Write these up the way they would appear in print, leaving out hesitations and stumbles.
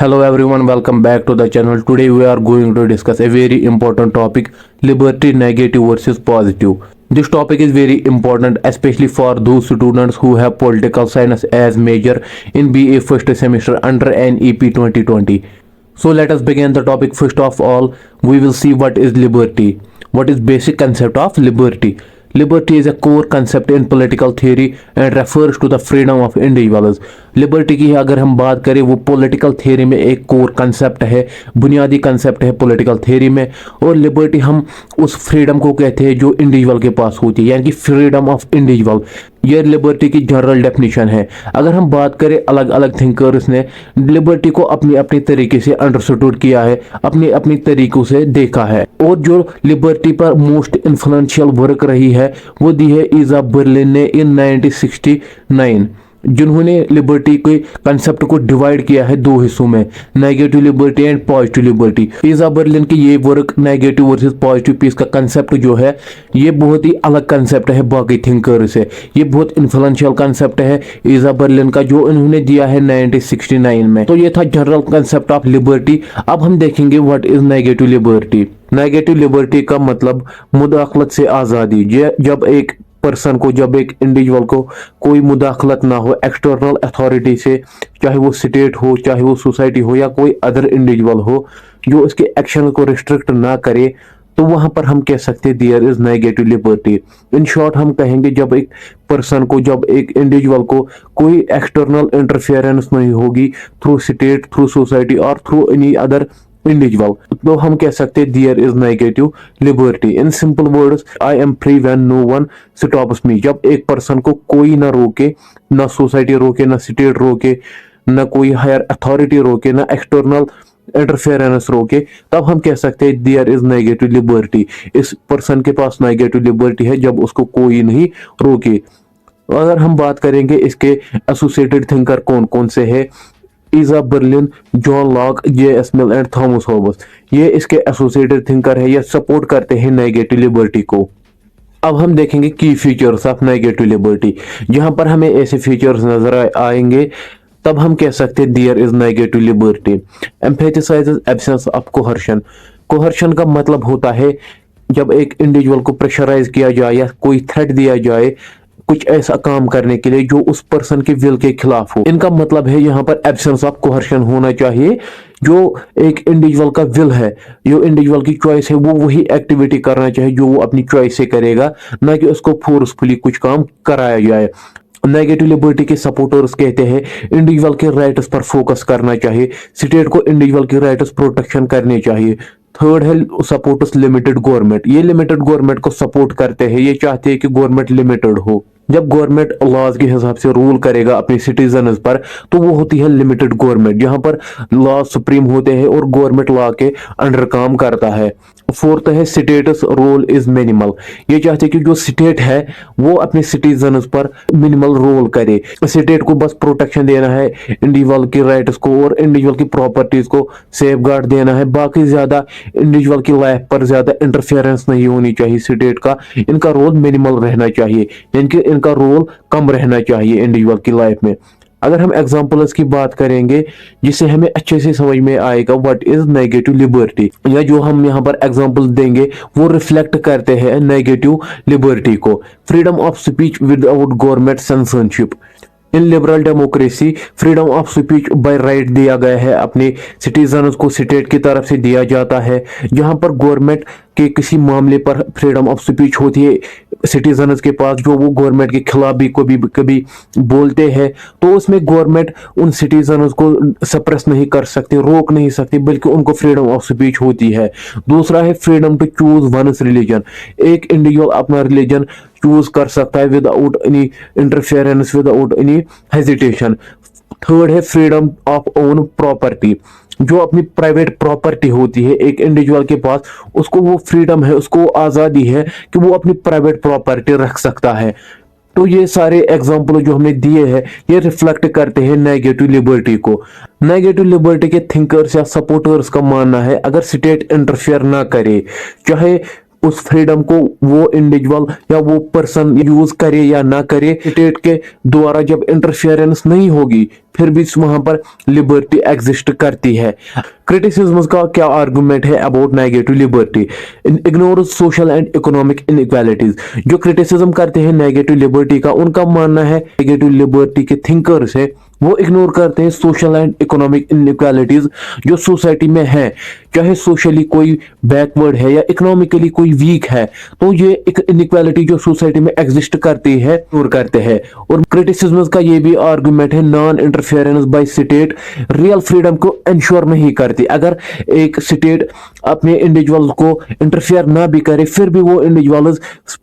Hello everyone, welcome back to the channel. Today we are going to discuss a very important topic, liberty negative versus positive. This topic is very important especially for those students who have political science as major in BA first semester under NEP 2020. So let us begin the topic. First of all, we will see what is liberty. What is basic concept of liberty? Liberty is a core concept in political theory and refers to the freedom of individuals. Liberty की अगर हम बात करें वो political theory में एक core concept है, बुनियादी कंसेप्ट है पॉलिटिकल थ्योरी में। और लिबर्टी हम उस फ्रीडम को कहते हैं जो इंडिविजुअल के पास होती है, यानी कि फ्रीडम ऑफ इंडिविजुअल। ये लिबर्टी की जनरल डेफिनेशन है। अगर हम बात करें अलग अलग थिंकर्स ने लिबर्टी को अपनी अपनी तरीके से अंडरस्टूड किया है, अपनी अपनी तरीकों से देखा है। और जो लिबर्टी पर मोस्ट इन्फ्लुएंशियल वर्क रही है वो दी है ईजा बर्लिन ने इन 1969, जिन्होंने लिबर्टी के कंसेप्ट को डिवाइड किया है दो हिस्सों में, negative liberty and positive liberty. Isaiah Berlin की ये work negative versus positive piece का कंसेप्ट जो है ये बहुत ही अलग कंसेप्ट है बाकी थिंकर से। ये बहुत इन्फ्लुएंशियल कंसेप्ट है ईजा बर्लिन का जो इन्होंने दिया है 1969 में। तो ये था जनरल कंसेप्ट ऑफ लिबर्टी। अब हम देखेंगे what is negative liberty. Negative liberty का मतलब मुदाखलत से आज़ादी। जब एक पर्सन को, जब एक इंडिविजुअल को कोई मुदाखलत ना हो एक्सटर्नल अथॉरिटी से, चाहे वो स्टेट हो, चाहे वो सोसाइटी हो या कोई अदर इंडिविजुअल हो, जो उसके एक्शन को रिस्ट्रिक्ट ना करे, तो वहां पर हम कह सकते हैं there is negative liberty. In short हम कहेंगे जब एक पर्सन को, जब एक इंडिविजुअल को कोई एक्सटर्नल इंटरफेरेंस नहीं होगी थ्रू स्टेट, थ्रू सोसाइटी और थ्रू एनी अदर इंडिविजुअल, तो हम कह सकते हैं there is negative liberty. In simple words, I am free when no one stops me. जब एक पर्सन को कोई ना रोके, ना सोसाइटी रोके, ना स्टेट रोके, ना कोई हायर अथॉरिटी रोके, ना एक्सटर्नल इंटरफेरेंस रोके, तब हम कह सकते हैं देयर इज नेगेटिव लिबर्टी। इस पर्सन के पास नेगेटिव लिबर्टी है जब उसको कोई नहीं रोके। अगर हम बात करेंगे इसके एसोसिएटेड थिंकर कौन कौन से है, Isaiah Berlin, John Locke, J S. Mill and Thomas Hobbes, ये इसके एसोसिएटेड थिंकर है, ये सपोर्ट करते हैं नेगेटिव लिबर्टी को। अब हम देखेंगे की फीचर्स ऑफ नेगेटिव लिबर्टी। जहां पर हमें ऐसे फीचर्स नजर आएंगे तब हम कह सकते हैं there is negative liberty. Emphasises absence of coercion. Coercion का मतलब होता है जब एक इंडिविजुअल को प्रेशराइज किया जाए या कोई थ्रेट दिया जाए कुछ ऐसा काम करने के लिए जो उस पर्सन के विल के खिलाफ हो। इनका मतलब है यहाँ पर एब्सेंस ऑफ कोहर्शन होना चाहिए। जो एक इंडिविजुअल का विल है, जो इंडिविजुअल की चॉइस है, वो वही एक्टिविटी करना चाहिए जो वो अपनी चॉइस से करेगा, ना कि उसको फोर्सफुली कुछ काम कराया जाए। नेगेटिव लिबर्टी के सपोर्टर्स कहते हैं इंडिविजुअल के राइट्स पर फोकस करना चाहिए, स्टेट को इंडिविजुअल के राइट्स प्रोटेक्शन करने चाहिए। थर्ड है सपोर्ट्स लिमिटेड गवर्नमेंट। ये लिमिटेड गवर्नमेंट को सपोर्ट करते हैं, ये चाहते हैं कि गवर्नमेंट लिमिटेड हो। जब गवर्नमेंट लॉज के हिसाब से रूल करेगा अपने सिटीजन्स पर तो वो होती है लिमिटेड गवर्नमेंट, जहां पर लॉ सुप्रीम होते हैं और गवर्नमेंट लॉ के अंडर काम करता है। फोर्थ है स्टेटस रोल इज मिनिमल। ये चाहते हैं कि जो स्टेट है वो अपने सिटीजन्स पर मिनिमल रोल करे। स्टेट को बस प्रोटेक्शन देना है इंडिविजुअल के राइट्स को और इंडिविजुअल की प्रॉपर्टीज को सेफगार्ड देना है। बाकी ज्यादा इंडिविजुअल की लाइफ पर ज्यादा इंटरफेरेंस नहीं होनी चाहिए स्टेट का। इनका रोल मिनिमल रहना चाहिए, यानी कि इनका रोल कम रहना चाहिए इंडिविजुअल की लाइफ में। अगर हम एग्जाम्पल्स की बात करेंगे जिससे हमें अच्छे से समझ में आएगा व्हाट इज नेगेटिव लिबर्टी, या जो हम यहाँ पर एग्जाम्पल देंगे वो रिफ्लेक्ट करते हैं नेगेटिव लिबर्टी को। Freedom of speech without government censorship. In liberal democracy freedom of speech bye right दिया गया है, अपने सिटीजन को स्टेट की तरफ से दिया जाता है। जहां पर गवर्नमेंट के किसी मामले पर फ्रीडम ऑफ स्पीच होती है सिटीजन्स के पास, जो वो गवर्नमेंट के खिलाफ भी कभी कभी बोलते हैं, तो उसमें गवर्नमेंट उन सिटीजन्स को सप्रेस नहीं कर सकती, रोक नहीं सकती, बल्कि उनको फ्रीडम ऑफ स्पीच होती है। दूसरा है freedom to choose one's religion. एक इंडिविजुअल अपना रिलीजन चूज कर सकता है without any interference, without any hesitation. Third है फ्रीडम ऑफ ओन प्रॉपर्टी। जो अपनी प्राइवेट प्रॉपर्टी होती है एक इंडिविजुअल के पास, उसको वो फ्रीडम है, उसको आज़ादी है कि वो अपनी प्राइवेट प्रॉपर्टी रख सकता है। तो ये सारे एग्जाम्पल जो हमने दिए हैं ये रिफ्लेक्ट करते हैं नेगेटिव लिबर्टी को। नेगेटिव लिबर्टी के थिंकर्स या सपोर्टर्स का मानना है अगर स्टेट इंटरफेयर ना करे, चाहे उस फ्रीडम को वो इंडिविजुअल या वो पर्सन यूज करे या ना करे, स्टेट के द्वारा जब इंटरफेरेंस नहीं होगी फिर भी वहां पर लिबर्टी एग्जिस्ट करती है। क्रिटिसिज्म का क्या आर्गुमेंट है about negative liberty? Ignore social and economic inequalities. जो क्रिटिसिज्म करते हैं नेगेटिव लिबर्टी का, उनका मानना है नेगेटिव लिबर्टी के थिंकर्स है वो इग्नोर करते हैं सोशल एंड इकोनॉमिक इनइक्वालिटीज जो सोसाइटी में है। चाहे सोशली कोई बैकवर्ड है या इकोनॉमिकली कोई वीक है, तो ये एक इनइक्वालिटी जो सोसाइटी में एग्जिस्ट करती है इग्नोर करते हैं। और क्रिटिसिज्म का ये भी आर्गुमेंट है non interference by state real freedom को इंश्योर नहीं करती। अगर एक स्टेट अपने इंडिविजुअल को इंटरफेयर ना भी करे फिर भी वो इंडिविजुअल्स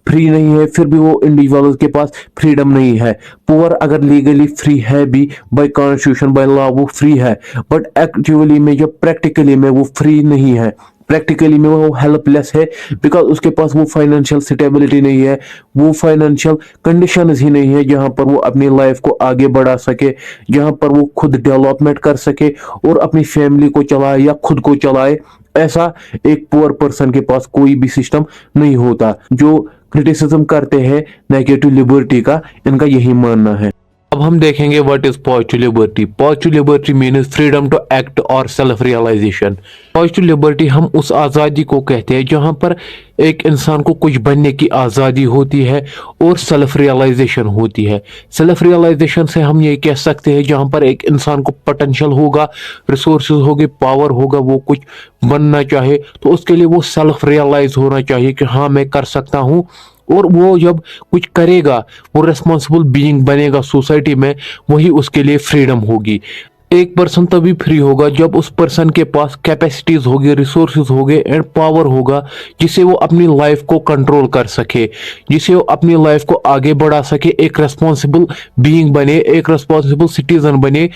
फ्री नहीं है, फिर भी वो इंडिविजुअल्स के पास फ्रीडम नहीं है। पुअर अगर लीगली फ्री है भी बाय कॉन्स्टिट्यूशन बाय लॉ वो फ्री है, बट एक्चुअली में जब प्रैक्टिकली में वो फ्री नहीं है, प्रैक्टिकली में वो हेल्पलेस है बिकॉज उसके पास वो फाइनेंशियल स्टेबिलिटी नहीं है, वो फाइनेंशियल कंडीशंस ही नहीं है जहां पर वो अपनी लाइफ को आगे बढ़ा सके, जहां पर वो खुद डेवलपमेंट कर सके और अपनी फैमिली को चलाए या खुद को चलाए। ऐसा एक पुअर पर्सन के पास कोई भी सिस्टम नहीं होता। जो क्रिटिसिज्म करते हैं नेगेटिव लिबर्टी का, इनका यही मानना है। अब हम देखेंगे what is positive liberty. Positive liberty means freedom to act और सेल्फ रियलाइजेशन। पॉजिटिव लिबर्टी हम उस आज़ादी को कहते हैं जहां पर एक इंसान को कुछ बनने की आज़ादी होती है और सेल्फ रियलाइजेशन होती है। सेल्फ रियलाइजेशन से हम ये कह सकते हैं जहां पर एक इंसान को पोटेंशियल होगा, रिसोर्सेज होंगे, पावर होगा, वो कुछ बनना चाहे तो उसके लिए वो सेल्फ रियलाइज होना चाहिए कि हाँ मैं कर सकता हूँ। और वो जब कुछ करेगा वो रेस्पॉन्सिबल बीइंग बनेगा सोसाइटी में, वही उसके लिए फ्रीडम होगी। एक पर्सन तभी फ्री होगा जब उस पर्सन के पास कैपेसिटीज होगी, रिसोर्सेज होंगे एंड पावर होगा जिससे वो अपनी लाइफ को कंट्रोल कर सके, जिससे वो अपनी लाइफ को आगे बढ़ा सके, एक रेस्पॉन्सिबल बीइंग बने, एक रेस्पॉन्सिबल सिटीजन बने।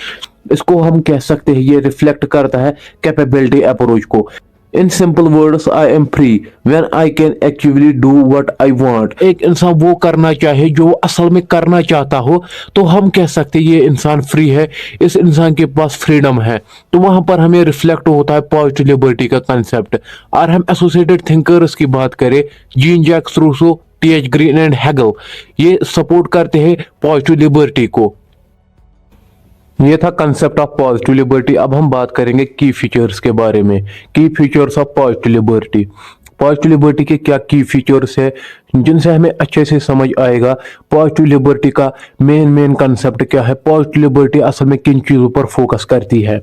इसको हम कह सकते हैं ये रिफ्लेक्ट करता है कैपेबिलिटी अप्रोच को। इन simple words I am free when I can actually do what I want. एक इंसान वो करना चाहे जो वो असल में करना चाहता हो तो हम कह सकते हैं ये इंसान फ्री है, इस इंसान के पास फ्रीडम है। तो वहां पर हमें रिफ्लेक्ट होता है पॉजिटिव लिबर्टी का कंसेप्ट। और हम एसोसिएटेड थिंकर्स की बात करें, Jean Jacques Rousseau, T H. Green and Hegel, ये सपोर्ट करते हैं पॉजिटिव लिबर्टी को। ये था कंसेप्ट ऑफ पॉजिटिव लिबर्टी। अब हम बात करेंगे की फीचर्स के बारे में। की features of positive liberty. Positive liberty के क्या की फीचर्स है जिनसे हमें अच्छे से समझ आएगा पॉजिटिव लिबर्टी का मेन कंसेप्ट क्या है, पॉजिटिव लिबर्टी असल में किन चीजों पर फोकस करती है।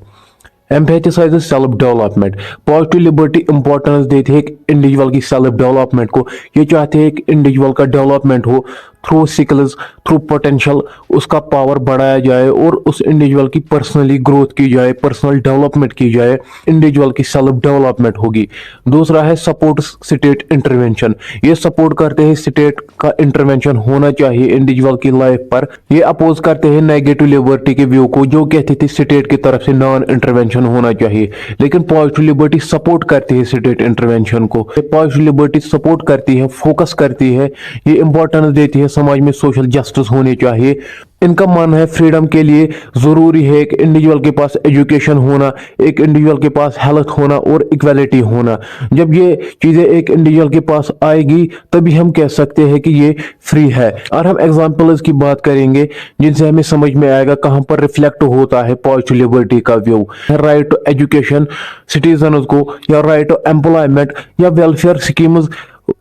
Emphasises self development. Positive liberty importance देती है एक इंडिविजुअल की सेल्फ डेवलपमेंट को। ये चाहते हैं एक इंडिविजुअल का डेवलपमेंट हो थ्रू स्किल्स, थ्रू पोटेंशियल, उसका पावर बढ़ाया जाए और उस इंडिविजुअल की पर्सनली ग्रोथ की जाए, पर्सनल डेवलपमेंट की जाए, इंडिविजुअल की सेल्फ डेवलपमेंट होगी। दूसरा है सपोर्ट स्टेट इंटरवेंशन। ये सपोर्ट करते हैं स्टेट का इंटरवेंशन होना चाहिए इंडिविजुअल की लाइफ पर। ये अपोज करते हैं नेगेटिव लिबर्टी के व्यू को जो कहते थे स्टेट की तरफ से नॉन इंटरवेंशन होना चाहिए, लेकिन पॉजिटिव लिबर्टी सपोर्ट करती है स्टेट इंटरवेंशन को। पॉजिटिव लिबर्टी सपोर्ट करती है, फोकस करती है, ये इंपॉर्टेंस देती है समाज में सोशल जस्टिस होनी चाहिए। इनका मानना है फ्रीडम के लिए जरूरी है एक इंडिविजुअल के पास एजुकेशन होना, एक इंडिविजुअल के पास हेल्थ होना और इक्वालिटी होना। जब ये चीजें एक इंडिविजुअल के पास आएगी तभी हम कह सकते हैं कि ये फ्री है। और हम एग्जांपल्स की बात करेंगे जिनसे हमें समझ में आएगा कहां पर रिफ्लेक्ट होता है पॉजिटिव लिबर्टी का view. Right to education citizen को, या राइट टू एम्प्लॉयमेंट या वेलफेयर स्कीम्स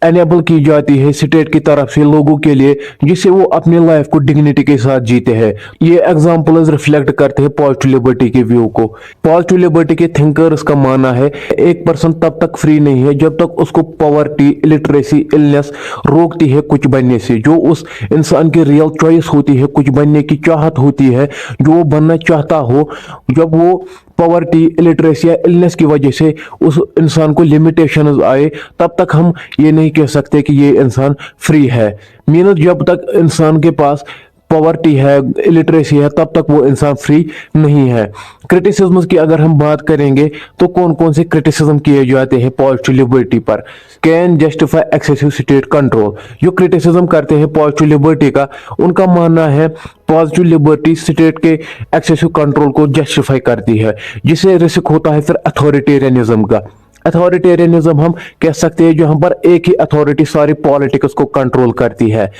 एनेबल की जाती है स्टेट की तरफ से लोगों के लिए, जिससे वो अपनी लाइफ को डिग्निटी के साथ जीते हैं। ये एग्जांपल्स रिफ्लेक्ट करते हैं पॉजिटिव लिबर्टी के व्यू को। पॉजिटिव लिबर्टी के थिंकर्स का मानना है एक पर्सन तब तक फ्री नहीं है जब तक उसको पॉवर्टी, इलिटरेसी, इलनेस रोकती है कुछ बनने से। जो उस इंसान की रियल चॉइस होती है, कुछ बनने की चाहत होती है, जो वो बनना चाहता हो, जब वो पॉवर्टी, इलिटरेसी या इलनेस की वजह से उस इंसान को लिमिटेशंस आए, तब तक हम ये नहीं कह सकते कि ये इंसान फ्री है। मीनस जब तक इंसान के पास पॉवर्टी है, इलिटरेसी है, तब तक वो इंसान फ्री नहीं है। क्रिटिसिज्म की अगर हम बात करेंगे तो कौन कौन से क्रिटिसिज्म किए जाते हैं पॉजिटिव लिबर्टी पर। Can justify excessive state control. जो क्रिटिसिज्म करते हैं पॉजिटिव लिबर्टी का, उनका मानना है पॉजिटिव लिबर्टी स्टेट के एक्सेसिव कंट्रोल को जस्टिफाई करती है, जिससे रिस्क होता है फिर अथॉरिटेरियनिज्म का। अथॉरिटेरियनिज्म हम कह सकते हैं जहां पर एक ही अथॉरिटी सारी पॉलिटिक्स को कंट्रोल करती है,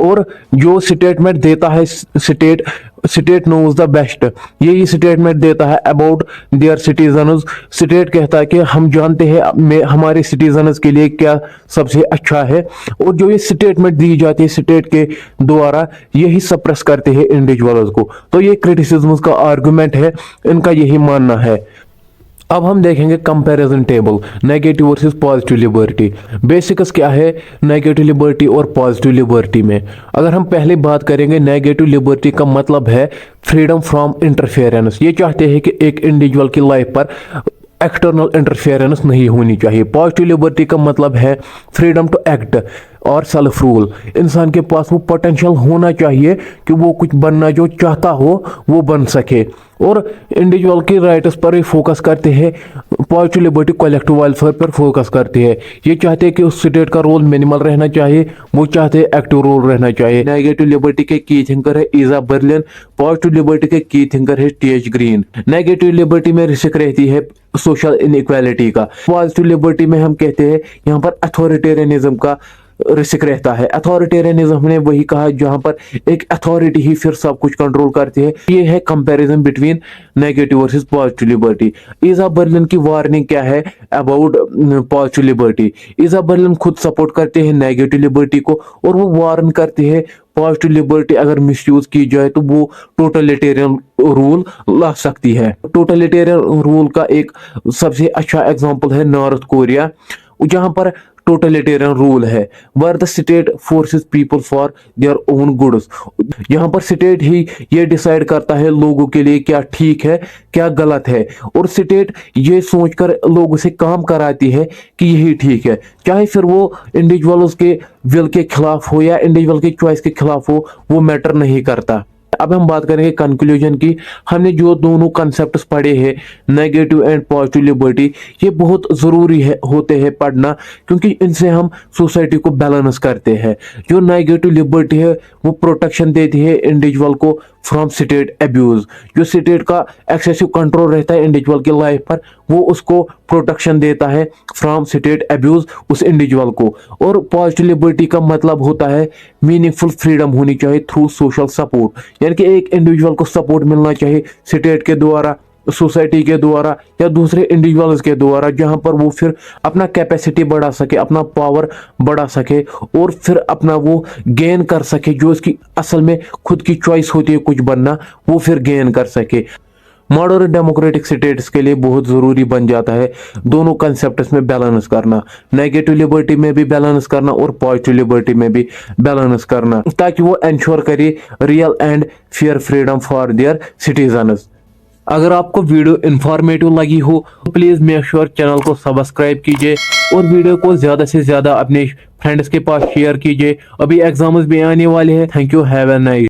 और जो स्टेटमेंट देता है स्टेट नोज द बेस्ट, यही स्टेटमेंट देता है अबाउट देयर सिटीजन्स। स्टेट कहता है कि हम जानते हैं हमारे सिटीजन्स के लिए क्या सबसे अच्छा है, और जो ये स्टेटमेंट दी जाती है स्टेट के द्वारा, यही सप्रेस करते हैं इंडिविजुअल्स को। तो ये क्रिटिसिज्म का आर्गुमेंट है, इनका यही मानना है। अब हम देखेंगे comparison table, negative versus positive liberty. Basics क्या है नेगेटिव लिबर्टी और पॉजिटिव लिबर्टी में। अगर हम पहले बात करेंगे, नेगेटिव लिबर्टी का मतलब है फ्रीडम फ्रॉम इंटरफेरेंस। ये चाहते हैं कि एक इंडिविजुअल की लाइफ पर एक्सटर्नल इंटरफेरेंस नहीं होनी चाहिए। पॉजिटिव लिबर्टी का मतलब है फ्रीडम टू एक्ट और सेल्फ रूल। इंसान के पास वो पोटेंशियल होना चाहिए कि वो कुछ बनना जो चाहता हो वो बन सके, और इंडिविजुअल की राइट्स पर फोकस करते हैं। पॉजिटिव लिबर्टी कलेक्टिव वेलफेयर पर फोकस करते हैं। ये चाहते हैं कि उस स्टेट का रोल मिनिमल रहना चाहिए, वो चाहते हैं एक्टिव रोल रहना चाहिए। नेगेटिव लिबर्टी के की थिंकर है ईजा बर्लिन, पॉजिटिव लिबर्टी के की थिंकर है टी.एच. ग्रीन। नेगेटिव लिबर्टी में रिस्क रहती है सोशल इनइक्वालिटी का। पॉजिटिव लिबर्टी में हम कहते हैं यहाँ पर अथॉरिटेरियनिज्म का रिस्क रहता है। अथॉरिटेरियनिज्म ने वही कहा जहां पर एक अथॉरिटी ही फिर सब कुछ कंट्रोल करती है। ये है comparison between negative versus positive liberty. Isaiah Berlin की वार्निंग क्या है about positive liberty? Isaiah Berlin खुद सपोर्ट करते हैं नेगेटिव लिबर्टी को, और वो वार्न करते हैं पॉजिटिव लिबर्टी अगर मिसयूज की जाए तो वो टोटलिटेरियन रूल ला सकती है। टोटलिटेरियन रूल का एक सबसे अच्छा एग्जांपल है नॉर्थ कोरिया, जहां पर टोटलिटेरियन रूल है, were the state forces people for their own goods. यहाँ पर स्टेट ही ये डिसाइड करता है लोगों के लिए क्या ठीक है क्या गलत है, और स्टेट ये सोचकर लोगों से काम कराती है कि यही ठीक है, चाहे फिर वो इंडिविजुअल्स के विल के खिलाफ हो या इंडिविजुअल की चॉइस के खिलाफ हो, वो मैटर नहीं करता। अब हम बात करेंगे कंक्लूजन की। हमने जो दोनों कॉन्सेप्ट्स पढ़े हैं, नेगेटिव एंड पॉजिटिव लिबर्टी, ये बहुत ज़रूरी है होते हैं पढ़ना, क्योंकि इनसे हम सोसाइटी को बैलेंस करते हैं। जो नेगेटिव लिबर्टी है वो प्रोटेक्शन देती है इंडिविजुअल को फ्रॉम स्टेट एब्यूज। जो स्टेट का एक्सेसिव कंट्रोल रहता है इंडिविजुअल की लाइफ पर, वो उसको प्रोटेक्शन देता है फ्रॉम स्टेट एब्यूज उस इंडिविजुअल को। और पॉजिटिव लिबर्टी का मतलब होता है मीनिंगफुल फ्रीडम होनी चाहिए थ्रू सोशल सपोर्ट, यानी कि एक इंडिविजुअल को सपोर्ट मिलना चाहिए स्टेट के द्वारा, सोसाइटी के द्वारा या दूसरे इंडिविजुअल्स के द्वारा, जहां पर वो फिर अपना कैपेसिटी बढ़ा सके, अपना पावर बढ़ा सके, और फिर अपना वो गेन कर सके, जो उसकी असल में खुद की चॉइस होती है कुछ बनना, वो फिर गेन कर सके। मॉडर्न डेमोक्रेटिक स्टेट्स के लिए बहुत ज़रूरी बन जाता है दोनों कंसेप्ट्स में बैलेंस करना, नेगेटिव लिबर्टी में भी बैलेंस करना और पॉजिटिव लिबर्टी में भी बैलेंस करना, ताकि वो इंश्योर करे real and fair freedom for their citizens. अगर आपको वीडियो इंफॉर्मेटिव लगी हो तो प्लीज़ मेक श्योर चैनल को सब्सक्राइब कीजिए और वीडियो को ज़्यादा से ज़्यादा अपने फ्रेंड्स के पास शेयर कीजिए। अभी एग्जाम्स भी आने वाले हैं। Thank you, have a nice.